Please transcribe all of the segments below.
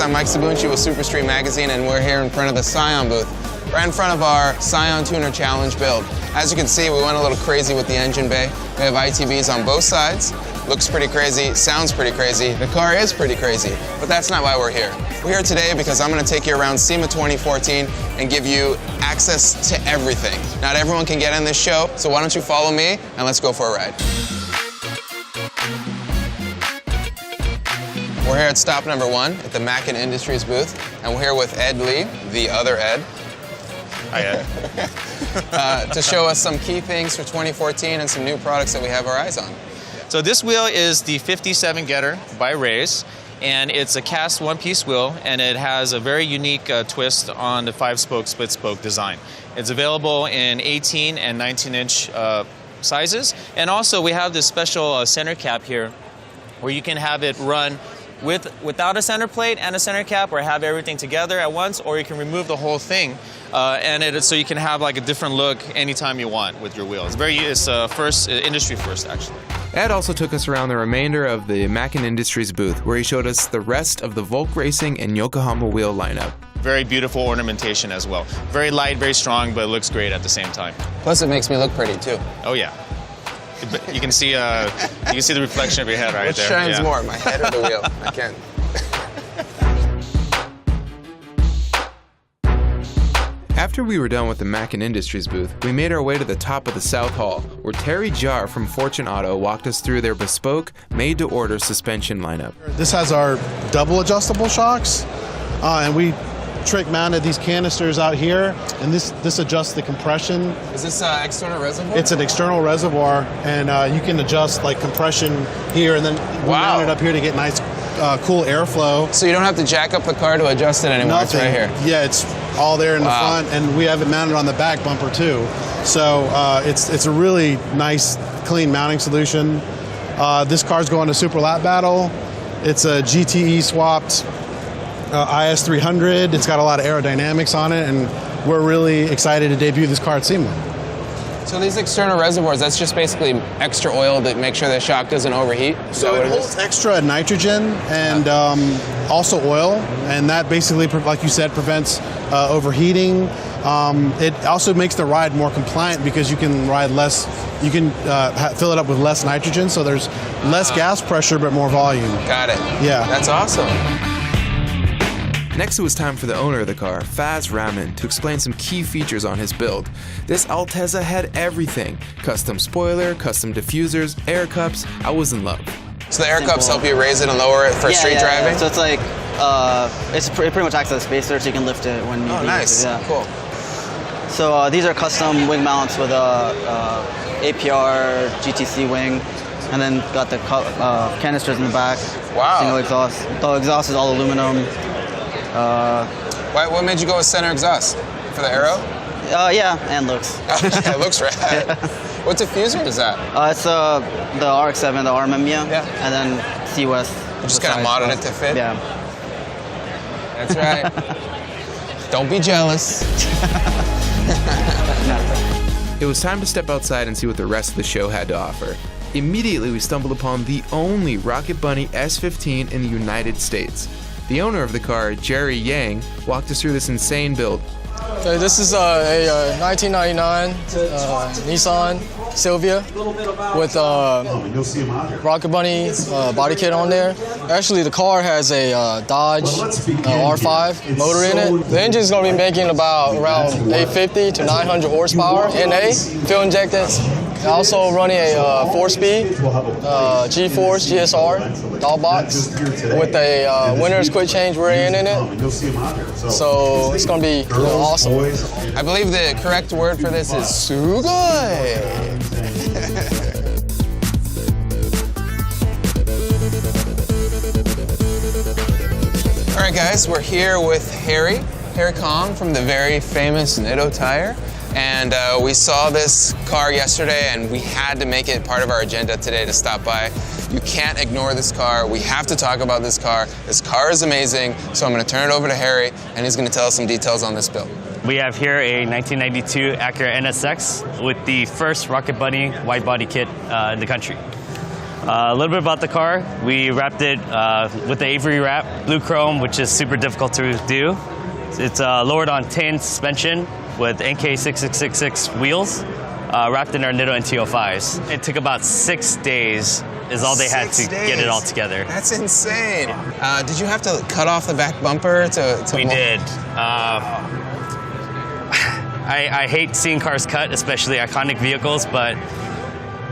I'm Mike Sabunchi with Super Street Magazine, and we're here in front of the Scion booth, right in front of our Scion Tuner Challenge build. As you can see, we went a little crazy with the engine bay. We have ITBs on both sides. Looks pretty crazy, sounds pretty crazy. The car is pretty crazy, but that's not why we're here. We're here today because I'm going to take you around SEMA 2014 and give you access to everything. Not everyone can get in this show, so why don't you follow me and let's go for a ride. We're here at stop number 1 at the Mackin Industries booth, and we're here with Ed Lee, the other Ed. Hi, Ed. To show us some key things for 2014 and some new products that we have our eyes on. So this wheel is the 57 Getter by Race, and it's a cast one-piece wheel, and it has a very unique twist on the 5-spoke split-spoke design. It's available in 18 and 19-inch sizes, and also we have this special center cap here where you can have it run without a center plate and a center cap, or have everything together at once, or you can remove the whole thing, so you can have like a different look anytime you want with your wheel. It's industry first, actually. Ed also took us around the remainder of the Mackin Industries booth, where he showed us the rest of the Volk Racing and Yokohama wheel lineup. Very beautiful ornamentation as well. Very light, very strong, but it looks great at the same time. Plus it makes me look pretty too. Oh yeah. You can see the reflection of your head right Which there. shines more, my head or the wheel? I can't. After we were done with the Mackin Industries booth, we made our way to the top of the South Hall, where Terry Jarr from Fortune Auto walked us through their bespoke, made-to-order suspension lineup. This has our double adjustable shocks, and we trick mounted these canisters out here, and this adjusts the compression. Is this external reservoir? It's an external reservoir, and you can adjust like compression here, and then we mount it up here to get nice cool airflow. So you don't have to jack up the car to adjust it anymore. Nothing. It's right here. Yeah, it's all there in the front, and we have it mounted on the back bumper too. So it's a really nice, clean mounting solution. This car's going to Super Lap Battle. It's a GTE swapped IS 300. It's got a lot of aerodynamics on it, and we're really excited to debut this car at SEMA. So these external reservoirs, that's just basically extra oil to make sure the shock doesn't overheat? So it holds extra nitrogen and also oil, and that basically, like you said, prevents overheating. It also makes the ride more compliant because you can ride less, you can fill it up with less nitrogen, so there's less gas pressure but more volume. Got it. Yeah. That's awesome. Next, it was time for the owner of the car, Faz Rahman, to explain some key features on his build. This Altezza had everything: custom spoiler, custom diffusers, air cups. I was in love. So the air cups help you raise it and lower it for street driving? Yeah. So it's like, it pretty much acts as a spacer, so you can lift it when you need it. Oh, nice. Yeah. Cool. So these are custom wing mounts with a APR GTC wing, and then got the canisters in the back. Wow. Single exhaust. The exhaust is all aluminum. What made you go with center exhaust? For the aero? Yeah, and looks. It looks rad. What diffuser is that? It's the RX-7, the RMMia, and then C-West. You just kind of modded it to fit? Yeah. That's right. Don't be jealous. It was time to step outside and see what the rest of the show had to offer. Immediately, we stumbled upon the only Rocket Bunny S15 in the United States. The owner of the car, Jerry Yang, walked us through this insane build. Okay, this is a 1999 Nissan Silvia with Rocket Bunny body kit on there. Actually, the car has a Dodge R5 motor in it. The engine is going to be making about around 850 to 900 horsepower NA, fuel injected. Also running a 4-speed G-Force GSR dog box with a winner's quick change variant in it. So it's going to be awesome. I believe the correct word for this is sugoi. All right, guys, we're here with Harry Kong from the very famous Nitto Tire. And we saw this car yesterday, and we had to make it part of our agenda today to stop by. You can't ignore this car. We have to talk about this car. This car is amazing, so I'm going to turn it over to Harry, and he's going to tell us some details on this build. We have here a 1992 Acura NSX with the first Rocket Bunny wide body kit in the country. A little bit about the car. We wrapped it with the Avery wrap, blue chrome, which is super difficult to do. It's lowered on tin suspension with NK6666 wheels, wrapped in our Nitto NT05s. It took about 6 days is all they had to get it all together. That's insane. Did you have to cut off the back bumper to We did. I hate seeing cars cut, especially iconic vehicles, but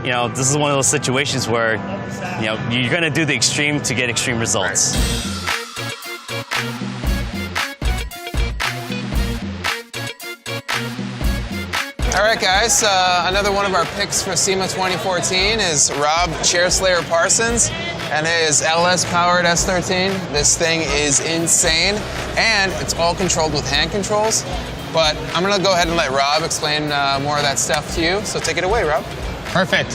you know, this is one of those situations where, you know, you're gonna do the extreme to get extreme results. All right, guys, another one of our picks for SEMA 2014 is Rob Chairslayer Parsons and his LS-powered S13. This thing is insane, and it's all controlled with hand controls. But I'm gonna go ahead and let Rob explain more of that stuff to you, so take it away, Rob. Perfect.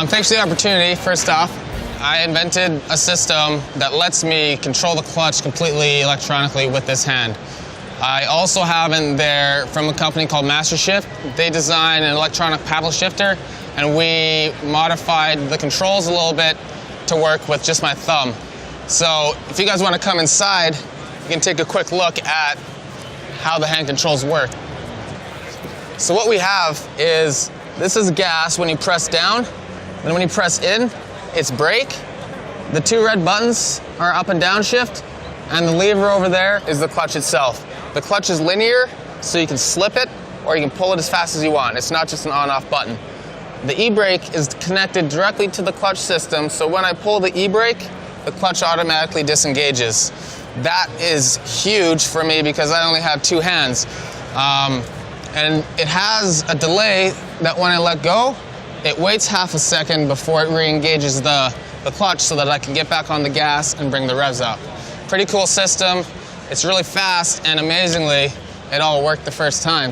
Thanks for the opportunity. First off, I invented a system that lets me control the clutch completely electronically with this hand. I also have in there from a company called Master Shift. They designed an electronic paddle shifter, and we modified the controls a little bit to work with just my thumb. So if you guys want to come inside, you can take a quick look at how the hand controls work. So what we have is, this is gas when you press down, and when you press in, it's brake. The 2 red buttons are up and down shift, and the lever over there is the clutch itself. The clutch is linear, so you can slip it, or you can pull it as fast as you want. It's not just an on-off button. The e-brake is connected directly to the clutch system, so when I pull the e-brake, the clutch automatically disengages. That is huge for me because I only have 2 hands. And it has a delay that when I let go, it waits half a second before it re-engages the clutch so that I can get back on the gas and bring the revs up. Pretty cool system. It's really fast, and amazingly, it all worked the first time.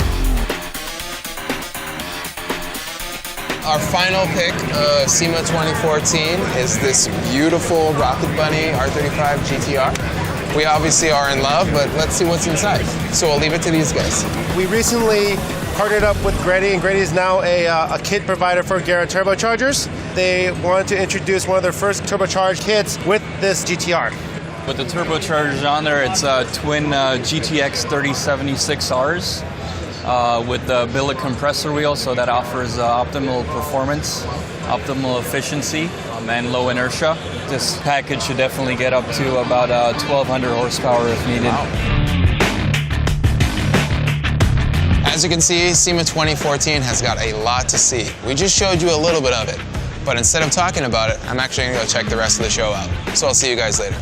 Our final pick of SEMA 2014 is this beautiful Rocket Bunny R35 GTR. We obviously are in love, but let's see what's inside. So I'll leave it to these guys. We recently partnered up with Grady, and Grady is now a kit provider for Garrett turbochargers. They wanted to introduce one of their first turbocharged kits with this GTR. With the turbochargers on there, it's twin GTX 3076Rs with the billet compressor wheel, so that offers optimal performance, optimal efficiency, and low inertia. This package should definitely get up to about 1,200 horsepower if needed. Wow. As you can see, SEMA 2014 has got a lot to see. We just showed you a little bit of it, but instead of talking about it, I'm actually gonna go check the rest of the show out. So I'll see you guys later.